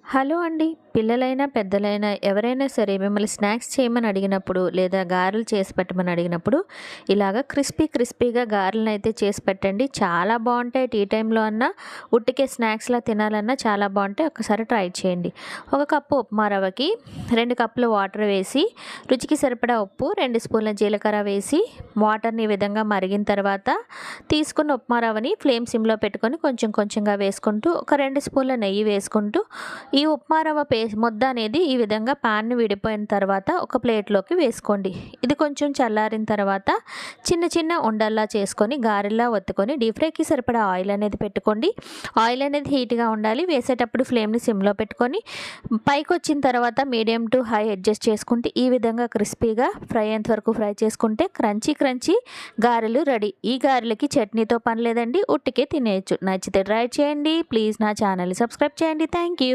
Hello అండి. పిల్లలైనా, పెద్దలైనా ఎవరైనా సరే మిమ్మల్ని స్నాక్స్ చేయమని అడిగినప్పుడు, లేదా గారెలు చేసి పెట్టమని అడిగినప్పుడు, ఇలాగ క్రిస్పీగా గారెలనైతే చేసి పెట్టండి. చాలా బావుంటాయి. టీ టైంలో అన్నా, ఉట్టికే స్నాక్స్‌లా తినాలన్నా చాలా బావుంటాయి. ఒక్కసారి ట్రై చేయండి. ఒక కప్పు ఉప్మా రవ్వకి 2 కప్పులు వాటర్ వేసి, రుచికి సరిపడా ఉప్పు, 2 స్పూన్ల జీలకర్ర వేసి, వాటర్‌ని ఈ విధంగా మరిగిన తర్వాత, తీసుకున్న ఉప్మా రవ్వని ఫ్లేమ్ సిమ్‌లో పెట్టుకొని కొంచెం కొంచెంగా వేసుకుంటూ, ఒక 2 స్పూన్ల నెయ్యి వేసుకుంటూ ఈ ఉప్మా రవ్వ ముద్ద అనేది ఈ విధంగా పాన్ విడిపోయిన తర్వాత ఒక ప్లేట్లోకి వేసుకోండి. ఇది కొంచెం చల్లారిన తర్వాత చిన్న చిన్న ఉండల్లా చేసుకొని గారెల్లా ఒత్తుకొని డీప్ ఫ్రైకి సరిపడా ఆయిల్ అనేది పెట్టుకోండి. ఆయిల్ అనేది హీట్గా ఉండాలి. వేసేటప్పుడు ఫ్లేమ్ని సిమ్లో పెట్టుకొని పైకి వచ్చిన తర్వాత మీడియం టు హై అడ్జస్ట్ చేసుకుంటే ఈ విధంగా క్రిస్పీగా ఫ్రై అయ్యేంత వరకు ఫ్రై చేసుకుంటే క్రంచీ గారెలు రెడీ. ఈ గారెలకి చట్నీతో పని లేదండి, ఉట్టికే తినేయచ్చు. నచ్చితే ట్రై చేయండి. ప్లీజ్ నా ఛానల్ని సబ్స్క్రైబ్ చేయండి. Thank you.